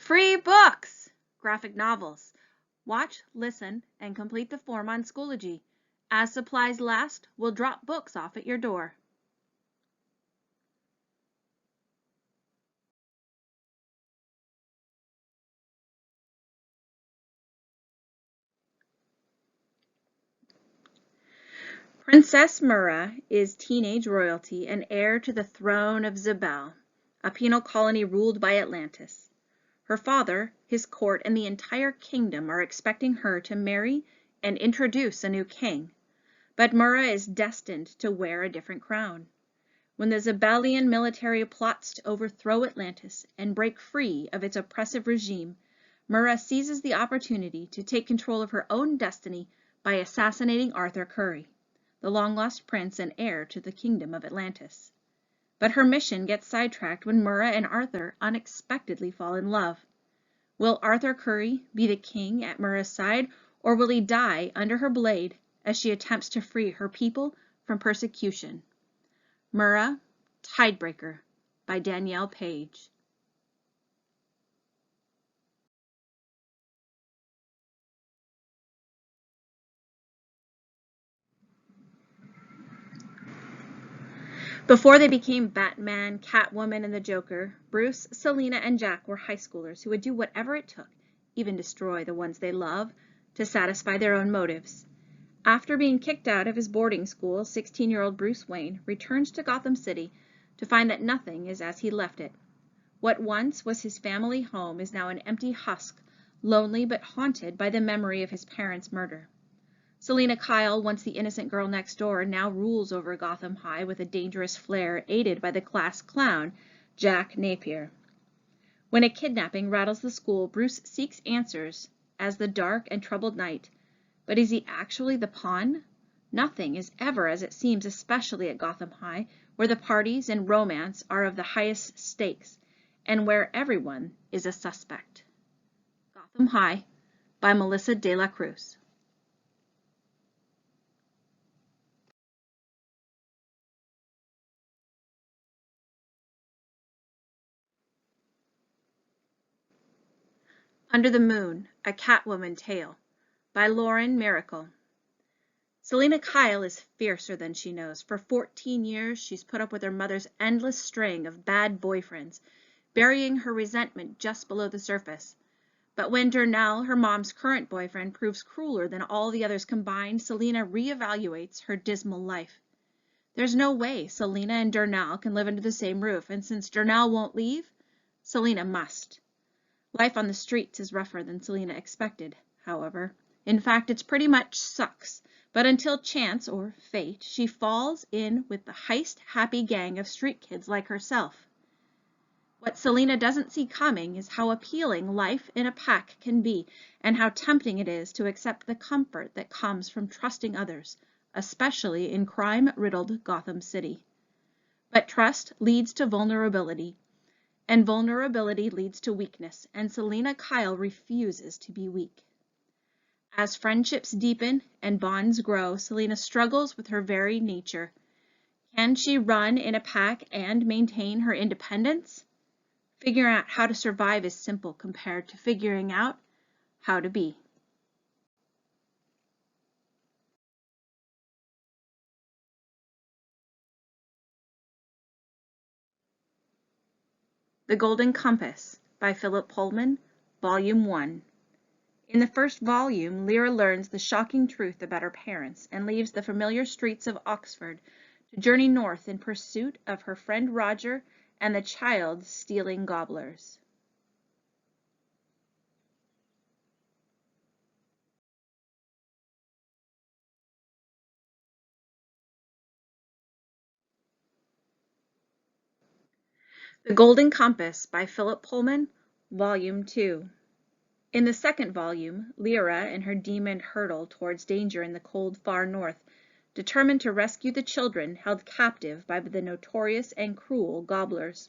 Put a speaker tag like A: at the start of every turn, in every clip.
A: Free books! Graphic novels. Watch, listen, and complete the form on Schoology. As supplies last, we'll drop books off at your door. Princess Mura is teenage royalty and heir to the throne of Zabel, a penal colony ruled by Atlantis. Her father, his court, and the entire kingdom are expecting her to marry and introduce a new king, but Mura is destined to wear a different crown. When the Zabelian military plots to overthrow Atlantis and break free of its oppressive regime, Mura seizes the opportunity to take control of her own destiny by assassinating Arthur Curry, the long-lost prince and heir to the kingdom of Atlantis. But her mission gets sidetracked when Mura and Arthur unexpectedly fall in love. Will Arthur Curry be the king at Mura's side, or will he die under her blade as she attempts to free her people from persecution? Mura, Tidebreaker by Danielle Page. Before they became Batman, Catwoman, and the Joker, Bruce, Selina, and Jack were high schoolers who would do whatever it took, even destroy the ones they love, to satisfy their own motives. After being kicked out of his boarding school, 16-year-old Bruce Wayne returns to Gotham City to find that nothing is as he left it. What once was his family home is now an empty husk, lonely but haunted by the memory of his parents' murder. Selina Kyle, once the innocent girl next door, now rules over Gotham High with a dangerous flair, aided by the class clown, Jack Napier. When a kidnapping rattles the school, Bruce seeks answers as the dark and troubled night. But is he actually the pawn? Nothing is ever as it seems, especially at Gotham High, where the parties and romance are of the highest stakes, and where everyone is a suspect. Gotham High by Melissa De La Cruz. Under the Moon, A Catwoman Tale by Lauren Miracle. Selina Kyle is fiercer than she knows. For 14 years, she's put up with her mother's endless string of bad boyfriends, burying her resentment just below the surface. But when Darnell, her mom's current boyfriend, proves crueler than all the others combined, Selina reevaluates her dismal life. There's no way Selina and Darnell can live under the same roof, and since Darnell won't leave, Selina must. Life on the streets is rougher than Selina expected, however. In fact, it's pretty much sucks. But until chance, or fate, she falls in with the heist-happy gang of street kids like herself. What Selina doesn't see coming is how appealing life in a pack can be, and how tempting it is to accept the comfort that comes from trusting others, especially in crime-riddled Gotham City. But trust leads to vulnerability, and vulnerability leads to weakness, and Selina Kyle refuses to be weak. As friendships deepen and bonds grow, Selina struggles with her very nature. Can she run in a pack and maintain her independence? Figuring out how to survive is simple compared to figuring out how to be. The Golden Compass by Philip Pullman, Volume 1. In the first volume, Lyra learns the shocking truth about her parents and leaves the familiar streets of Oxford to journey north in pursuit of her friend Roger and the child-stealing gobblers. The Golden Compass by Philip Pullman, Volume 2. In the second volume, Lyra and her demon hurtle towards danger in the cold far north, determined to rescue the children held captive by the notorious and cruel gobblers.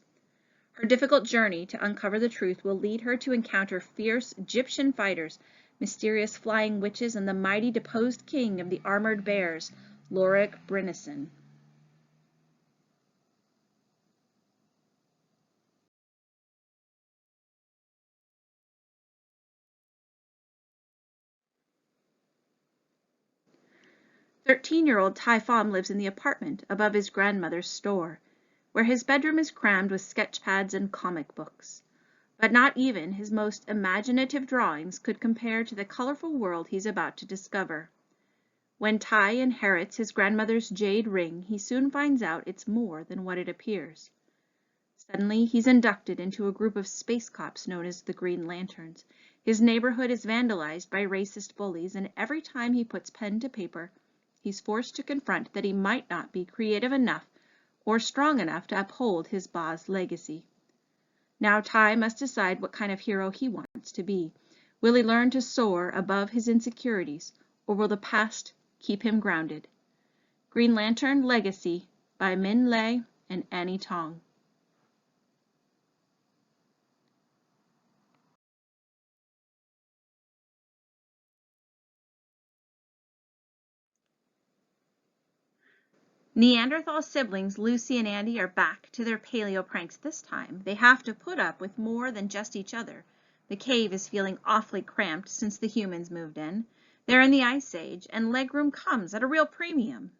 A: Her difficult journey to uncover the truth will lead her to encounter fierce Egyptian fighters, mysterious flying witches, and the mighty deposed king of the armored bears, Lorik Brynissen. 13-year-old Tai Fom lives in the apartment above his grandmother's store, where his bedroom is crammed with sketch pads and comic books. But not even his most imaginative drawings could compare to the colorful world he's about to discover. When Tai inherits his grandmother's jade ring, he soon finds out it's more than what it appears. Suddenly, he's inducted into a group of space cops known as the Green Lanterns. His neighborhood is vandalized by racist bullies, and every time he puts pen to paper, he's forced to confront that he might not be creative enough or strong enough to uphold his Ba's legacy. Now Tai must decide what kind of hero he wants to be. Will he learn to soar above his insecurities, or will the past keep him grounded? Green Lantern Legacy by Min Lei and Annie Tong. Neanderthal siblings Lucy and Andy are back to their paleo pranks this time. They have to put up with more than just each other. The cave is feeling awfully cramped since the humans moved in. They're in the Ice Age, and legroom comes at a real premium.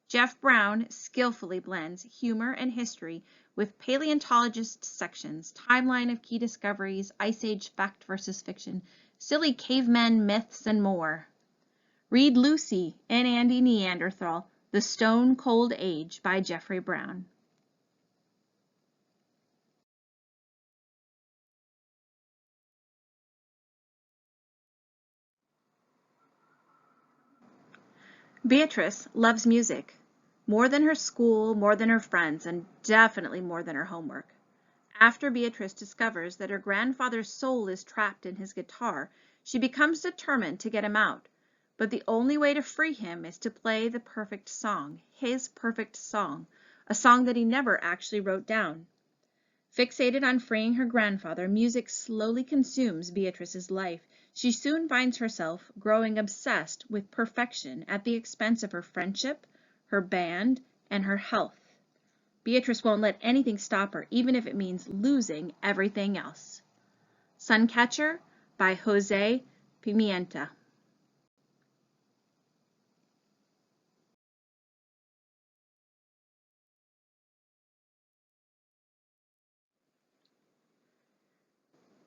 A: Jeff Brown skillfully blends humor and history with paleontologist sections, timeline of key discoveries, Ice Age fact versus fiction, silly cavemen myths, and more. Read Lucy and Andy Neanderthal, The Stone Cold Age by Jeffrey Brown. Beatrice loves music, more than her school, more than her friends, and definitely more than her homework. After Beatrice discovers that her grandfather's soul is trapped in his guitar, she becomes determined to get him out. But the only way to free him is to play the perfect song, his perfect song, a song that he never actually wrote down. Fixated on freeing her grandfather, music slowly consumes Beatrice's life. She soon finds herself growing obsessed with perfection at the expense of her friendship, her band, and her health. Beatrice won't let anything stop her, even if it means losing everything else. Suncatcher by Jose Pimienta.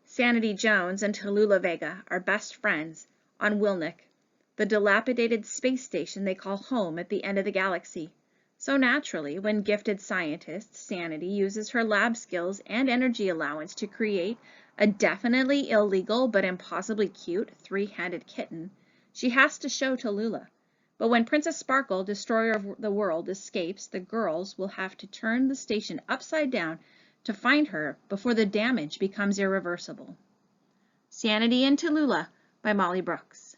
A: Sanity Jones and Tallulah Vega are best friends on Wilnik, the dilapidated space station they call home at the end of the galaxy. So naturally, when gifted scientist Sanity uses her lab skills and energy allowance to create a definitely illegal but impossibly cute three-handed kitten, she has to show Tallulah. But when Princess Sparkle, destroyer of the world, escapes, the girls will have to turn the station upside down to find her before the damage becomes irreversible. Sanity and Tallulah by Molly Brooks.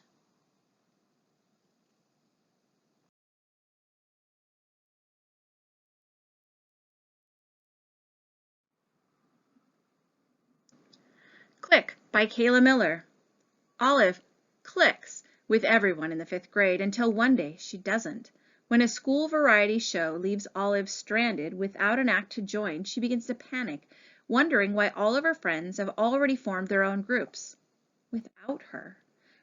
A: Click by Kayla Miller. Olive clicks with everyone in the 5th grade until one day she doesn't. When a school variety show leaves Olive stranded without an act to join, she begins to panic, wondering why all of her friends have already formed their own groups without her.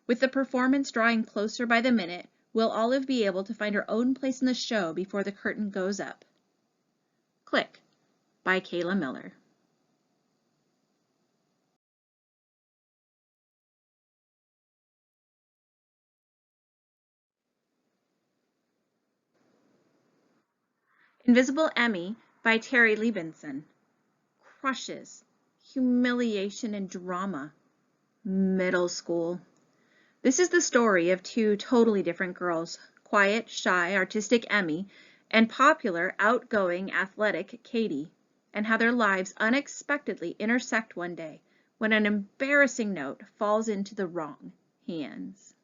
A: With the performance drawing closer by the minute, will Olive be able to find her own place in the show before the curtain goes up? Click by Kayla Miller. Invisible Emmy by Terry Liebenson. Crushes, humiliation, and drama. Middle school. This is the story of two totally different girls, quiet, shy, artistic Emmy, and popular, outgoing, athletic Katie, and how their lives unexpectedly intersect one day when an embarrassing note falls into the wrong hands.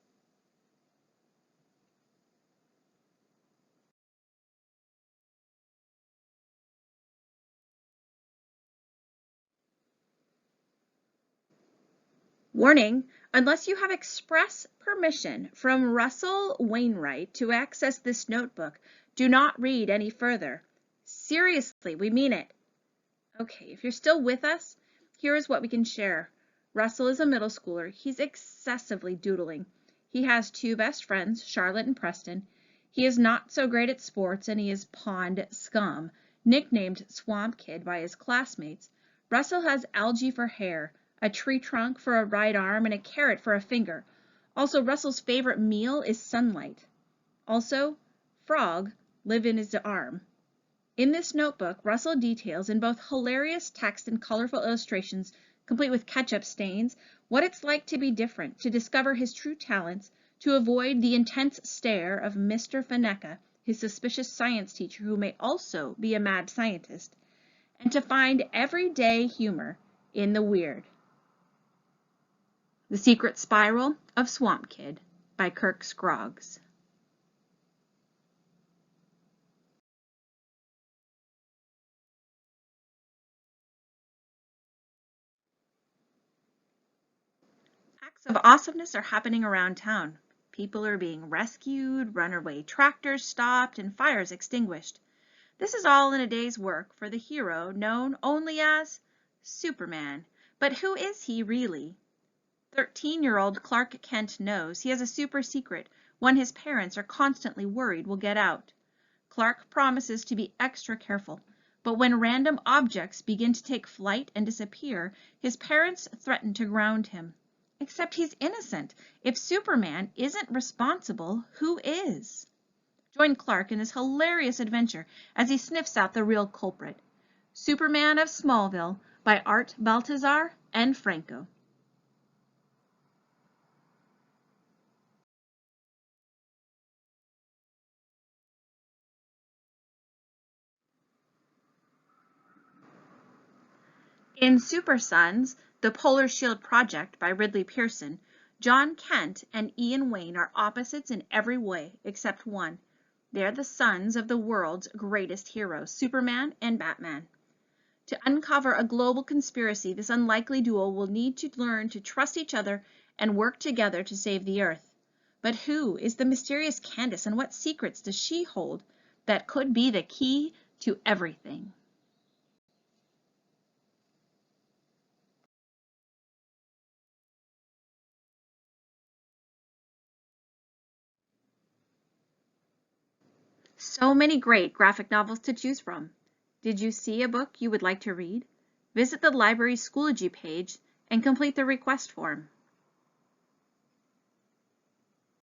A: Warning, unless you have express permission from Russell Wainwright to access this notebook, do not read any further. Seriously, we mean it. Okay, if you're still with us, here is what we can share. Russell is a middle schooler. He's excessively doodling. He has two best friends, Charlotte and Preston. He is not so great at sports, and he is pond scum. Nicknamed Swamp Kid by his classmates, Russell has algae for hair, a tree trunk for a right arm, and a carrot for a finger. Also, Russell's favorite meal is sunlight. Also, frog live in his arm. In this notebook, Russell details in both hilarious text and colorful illustrations, complete with ketchup stains, what it's like to be different, to discover his true talents, to avoid the intense stare of Mr. Feneka, his suspicious science teacher who may also be a mad scientist, and to find everyday humor in the weird. The Secret Spiral of Swamp Kid by Kirk Scroggs. Acts of awesomeness are happening around town. People are being rescued, runaway tractors stopped, and fires extinguished. This is all in a day's work for the hero known only as Superman. But who is he really? 13-year-old Clark Kent knows he has a super secret, one his parents are constantly worried will get out. Clark promises to be extra careful, but when random objects begin to take flight and disappear, his parents threaten to ground him. Except he's innocent. If Superman isn't responsible, who is? Join Clark in this hilarious adventure as he sniffs out the real culprit. Superman of Smallville by Art Baltazar and Franco. In Super Sons, The Polar Shield Project by Ridley Pearson, John Kent and Ian Wayne are opposites in every way except one. They are the sons of the world's greatest heroes, Superman and Batman. To uncover a global conspiracy, this unlikely duo will need to learn to trust each other and work together to save the Earth. But who is the mysterious Candace, and what secrets does she hold that could be the key to everything? So many great graphic novels to choose from. Did you see a book you would like to read? Visit the library's Schoology page and complete the request form.